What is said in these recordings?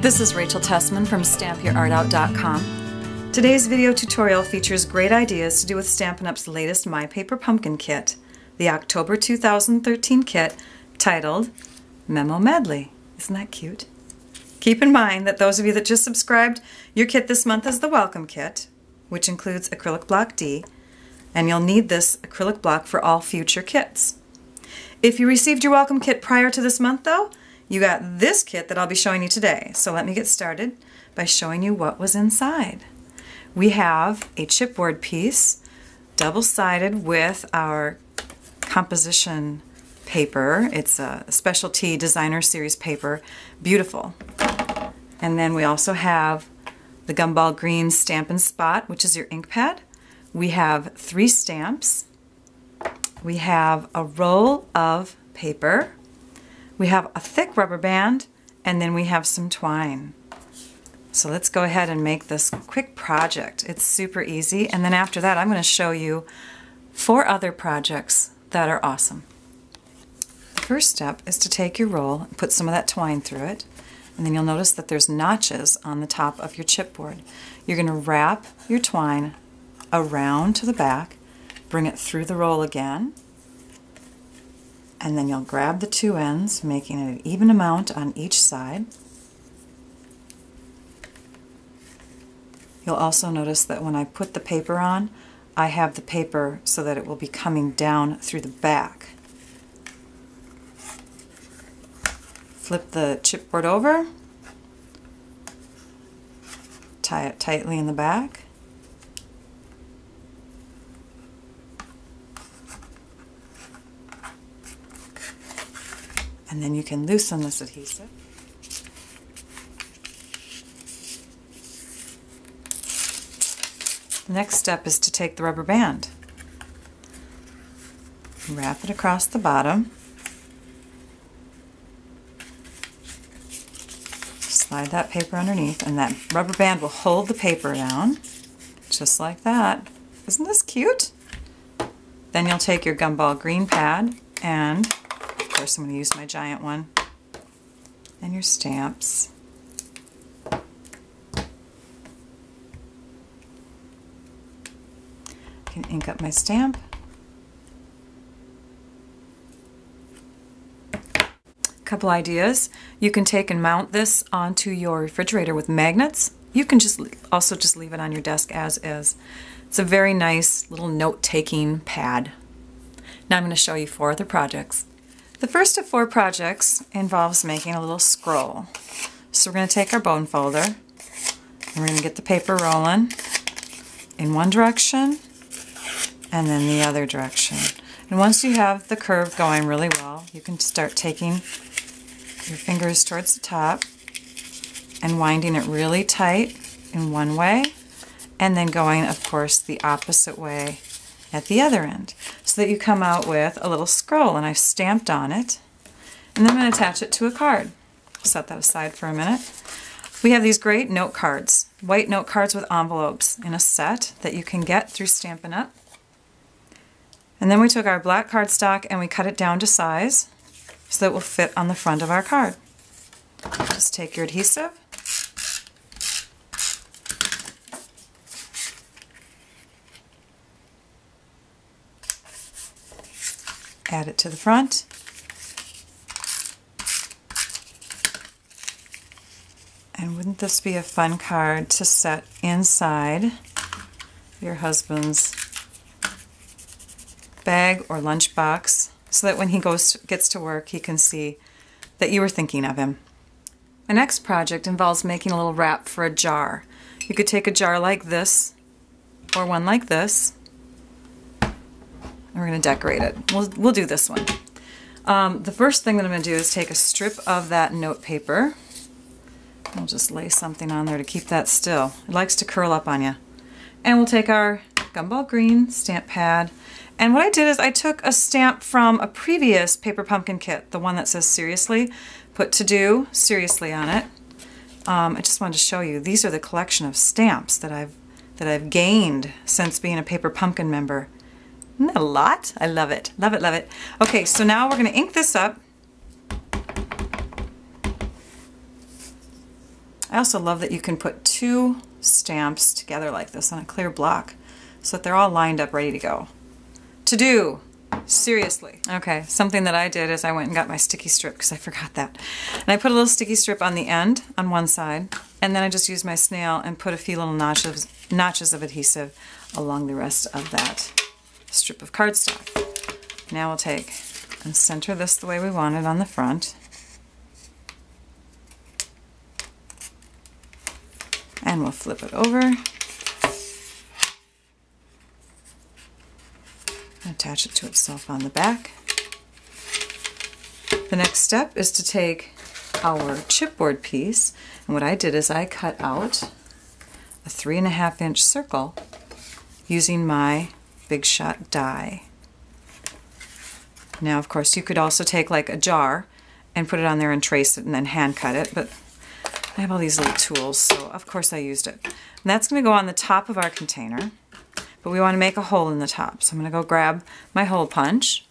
This is Rachel Tessman from StampYourArtOut.com. Today's video tutorial features great ideas to do with Stampin' Up's latest My Paper Pumpkin kit, the October 2013 kit titled Memo Medley. Isn't that cute? Keep in mind that those of you that just subscribed, your kit this month is the Welcome Kit, which includes acrylic block D, and you'll need this acrylic block for all future kits. If you received your Welcome Kit prior to this month though, you got this kit that I'll be showing you today. So let me get started by showing you what was inside. We have a chipboard piece, double-sided with our composition paper. It's a specialty designer series paper. Beautiful. And then we also have the Gumball Green Stampin' Spot, which is your ink pad. We have 3 stamps. We have a roll of paper. We have a thick rubber band, and then we have some twine. So let's go ahead and make this quick project. It's super easy, and then after that I'm going to show you 4 other projects that are awesome. The first step is to take your roll and put some of that twine through it, and then you'll notice that there's notches on the top of your chipboard. You're going to wrap your twine around to the back, bring it through the roll again, and then you'll grab the 2 ends, making it an even amount on each side. You'll also notice that when I put the paper on, I have the paper so that it will be coming down through the back. Flip the chipboard over, tie it tightly in the back, and then you can loosen this adhesive. The next step is to take the rubber band, wrap it across the bottom, slide that paper underneath, and that rubber band will hold the paper down, just like that. Isn't this cute? Then you'll take your Gumball Green pad, and of course I'm going to use my giant one, and your stamps. I can ink up my stamp. Couple ideas. You can take and mount this onto your refrigerator with magnets. You can also just leave it on your desk as is. It's a very nice little note-taking pad. Now I'm going to show you 4 other projects. The first of 4 projects involves making a little scroll. So we're going to take our bone folder and we're going to get the paper rolling in one direction and then the other direction. And once you have the curve going really well, you can start taking your fingers towards the top and winding it really tight in one way, and then going, of course, the opposite way at the other end, so that you come out with a little scroll, and I've stamped on it, and then I'm going to attach it to a card. Set that aside for a minute. We have these great note cards, white note cards with envelopes in a set that you can get through Stampin' Up. And then we took our black cardstock and we cut it down to size so that it will fit on the front of our card. Just take your adhesive, add it to the front, and wouldn't this be a fun card to set inside your husband's bag or lunchbox so that when he gets to work he can see that you were thinking of him. My next project involves making a little wrap for a jar. You could take a jar like this or one like this, and we're going to decorate it. We'll do this one. The first thing that I'm going to do is take a strip of that note paper. I'll just lay something on there to keep that still. It likes to curl up on you. And we'll take our Gumball Green stamp pad, and what I did is I took a stamp from a previous Paper Pumpkin kit, the one that says Seriously, put To Do Seriously on it. I just wanted to show you, these are the collection of stamps that I've gained since being a Paper Pumpkin member. Isn't that a lot? I love it. Love it, love it. Okay, so now we're going to ink this up. I also love that you can put two stamps together like this on a clear block so that they're all lined up ready to go. To do! Seriously. Okay, something that I did is I went and got my sticky strip because I forgot that. And I put a little sticky strip on the end, on one side, and then I just used my snail and put a few little notches of adhesive along the rest of that strip of cardstock. Now we'll take and center this the way we want it on the front. And we'll flip it over. Attach it to itself on the back. The next step is to take our chipboard piece, and what I did is I cut out a 3.5 inch circle using my Big Shot die. Now of course you could also take like a jar and put it on there and trace it and then hand cut it, but I have all these little tools, so of course I used it. And that's going to go on the top of our container. But we want to make a hole in the top. So I'm going to go grab my hole punch.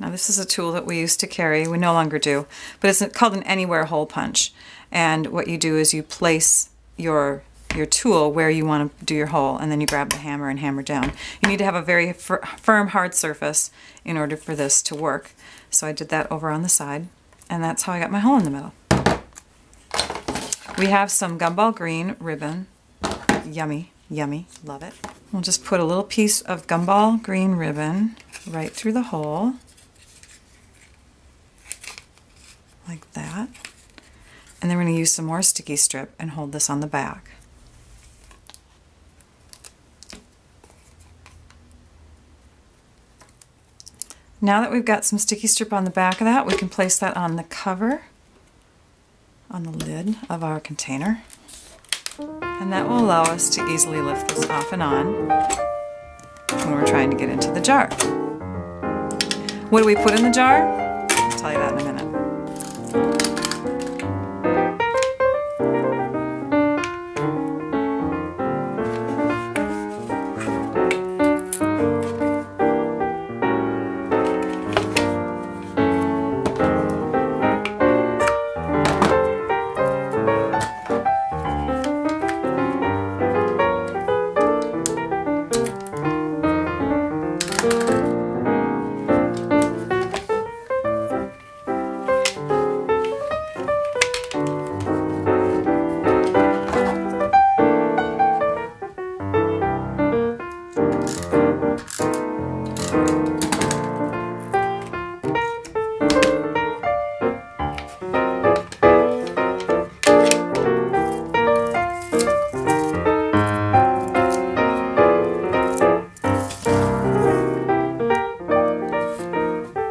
Now this is a tool that we used to carry. We no longer do. But it's called an anywhere hole punch. And what you do is you place your tool where you want to do your hole, and then you grab the hammer and hammer down. You need to have a very firm, hard surface in order for this to work. So I did that over on the side, and that's how I got my hole in the middle. We have some gumball green ribbon. Yummy, yummy, love it. We'll just put a little piece of gumball green ribbon right through the hole, like that. And then we're going to use some more sticky strip and hold this on the back. Now that we've got some sticky strip on the back of that, we can place that on the cover, on the lid of our container. And that will allow us to easily lift this off and on when we're trying to get into the jar. What do we put in the jar? I'll tell you that in a minute.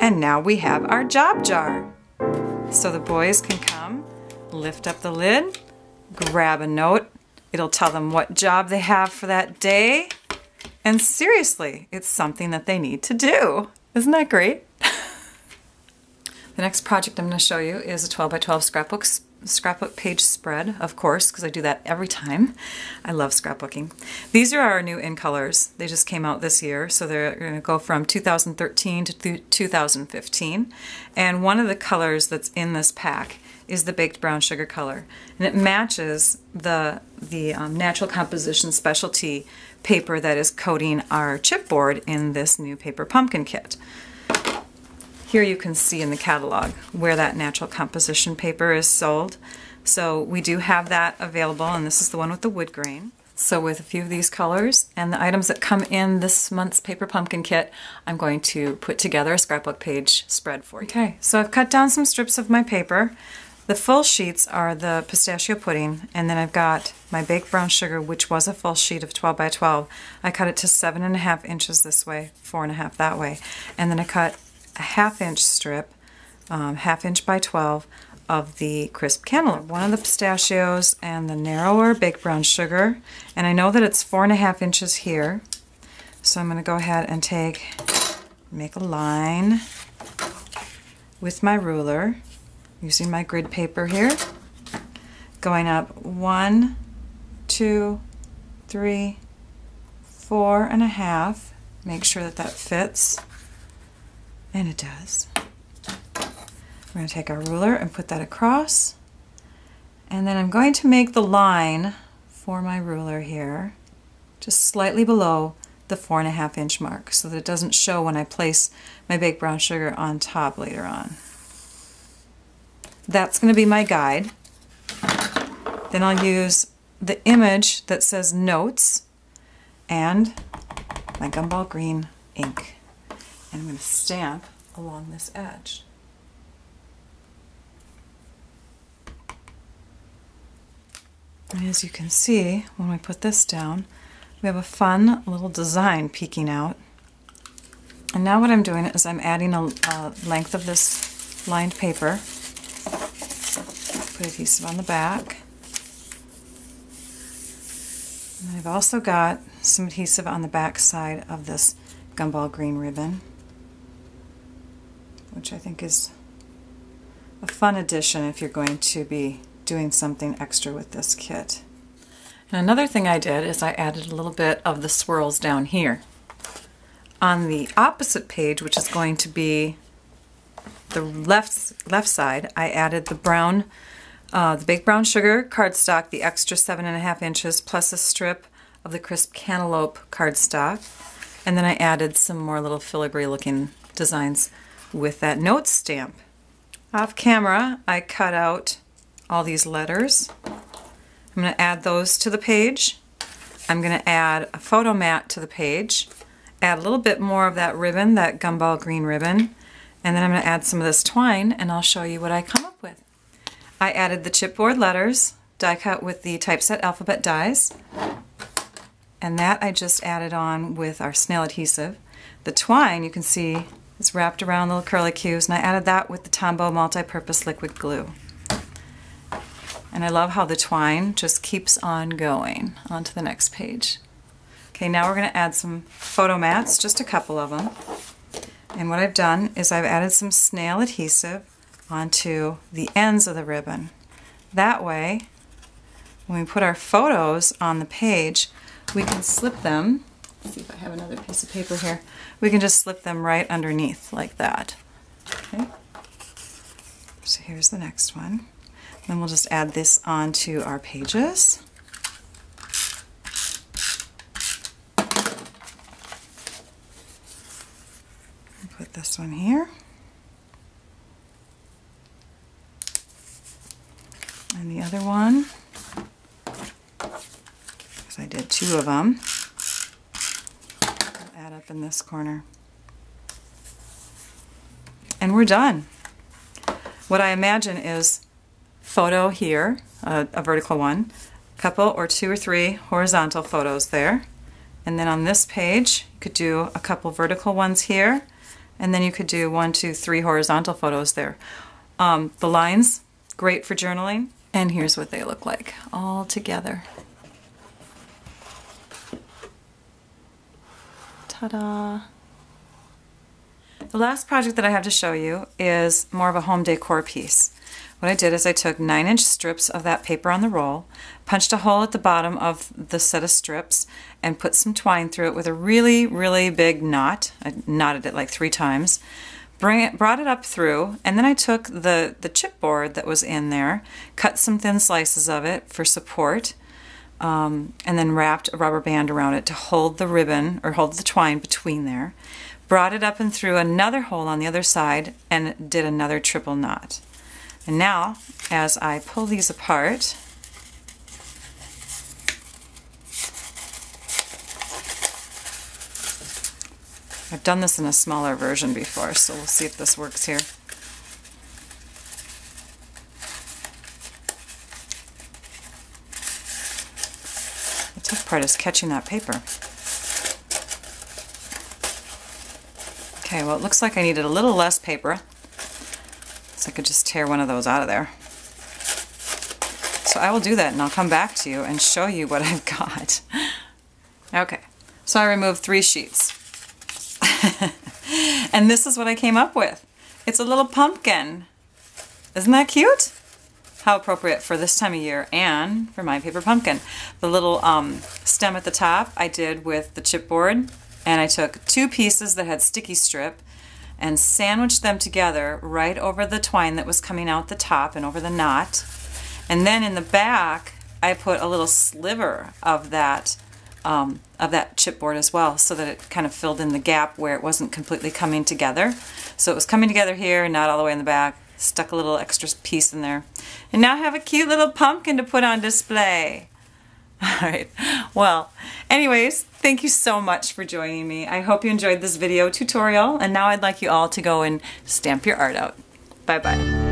And now we have our job jar. So the boys can come, lift up the lid, grab a note. It'll tell them what job they have for that day. And seriously, it's something that they need to do. Isn't that great? The next project I'm going to show you is a 12 by 12 scrapbook page spread, of course, because I do that every time. I love scrapbooking. These are our new in colors. They just came out this year, so they're going to go from 2013 to 2015. And one of the colors that's in this pack is the baked brown sugar color, and it matches the natural composition specialty paper that is coating our chipboard in this new Paper Pumpkin kit. Here you can see in the catalog where that natural composition paper is sold. So we do have that available, and this is the one with the wood grain. So with a few of these colors and the items that come in this month's Paper Pumpkin kit, I'm going to put together a scrapbook page spread for you. Okay, so I've cut down some strips of my paper. The full sheets are the pistachio pudding, and then I've got my baked brown sugar, which was a full sheet of 12 by 12. I cut it to 7.5 inches this way, 4.5 that way, and then I cut a 1/2 inch strip, 1/2 inch by 12 of the crisp cantaloupe. One of the pistachios and the narrower baked brown sugar, and I know that it's 4.5 inches here, so I'm going to go ahead and make a line with my ruler using my grid paper here, going up 1, 2, 3, 4.5. Make sure that that fits. And it does. We're going to take our ruler and put that across, And then I'm going to make the line for my ruler here just slightly below the 4.5 inch mark so that it doesn't show when I place my baked brown sugar on top later on. That's going to be my guide. Then I'll use the image that says notes and my gumball green ink. And I'm going to stamp along this edge. And as you can see, when we put this down, we have a fun little design peeking out. And now what I'm doing is I'm adding a length of this lined paper. Put adhesive on the back. And I've also got some adhesive on the back side of this gumball green ribbon, which I think is a fun addition if you're going to be doing something extra with this kit. And another thing I did is I added a little bit of the swirls down here. On the opposite page, which is going to be the left side, I added the brown, the baked brown sugar cardstock, the extra 7.5 inches, plus a strip of the crisp cantaloupe cardstock. And then I added some more little filigree looking designs with that note stamp. Off camera, I cut out all these letters. I'm going to add those to the page. I'm going to add a photo mat to the page, add a little bit more of that ribbon, that gumball green ribbon, and then I'm going to add some of this twine and I'll show you what I come up with. I added the chipboard letters, die cut with the typeset alphabet dies, and that I just added on with our snail adhesive. The twine, you can see, is wrapped around little curlicues, and I added that with the Tombow multi-purpose liquid glue. And I love how the twine just keeps on going on to the next page. Okay, now we're going to add some photo mats, just a couple of them. And what I've done is I've added some snail adhesive onto the ends of the ribbon. That way, when we put our photos on the page, we can slip them. Let's see if I have another piece of paper here. We can just slip them right underneath like that. Okay. So here's the next one. Then we'll just add this onto our pages. Put this one here. And the other one, because I did two of them, I'll add up in this corner. And we're done. What I imagine is photo here, a vertical one, a couple or two or three horizontal photos there, and then on this page you could do a couple vertical ones here, and then you could do 1, 2, 3 horizontal photos there. The lines, great for journaling, and here's what they look like all together. Ta-da! The last project that I have to show you is more of a home decor piece. What I did is I took 9-inch strips of that paper on the roll, punched a hole at the bottom of the set of strips, and put some twine through it with a really, really big knot. I knotted it like 3 times. Brought it up through, and then I took the chipboard that was in there, cut some thin slices of it for support, and then wrapped a rubber band around it to hold the ribbon, or hold the twine between there. Brought it up and through another hole on the other side, and did another triple knot. And now, as I pull these apart, I've done this in a smaller version before, so we'll see if this works here. The tough part is catching that paper. Okay, well, it looks like I needed a little less paper, so I could just tear one of those out of there. So I will do that, and I'll come back to you and show you what I've got. Okay, so I removed 3 sheets. And this is what I came up with. It's a little pumpkin. Isn't that cute? How appropriate for this time of year and for my paper pumpkin. The little stem at the top I did with the chipboard, and I took 2 pieces that had sticky strip and sandwiched them together right over the twine that was coming out the top and over the knot. And then in the back, I put a little sliver of that chipboard as well, so that it kind of filled in the gap where it wasn't completely coming together. So it was coming together here, not all the way in the back. Stuck a little extra piece in there. And now I have a cute little pumpkin to put on display. Alright, well, anyways, thank you so much for joining me. I hope you enjoyed this video tutorial, and now I'd like you all to go and stamp your art out. Bye-bye.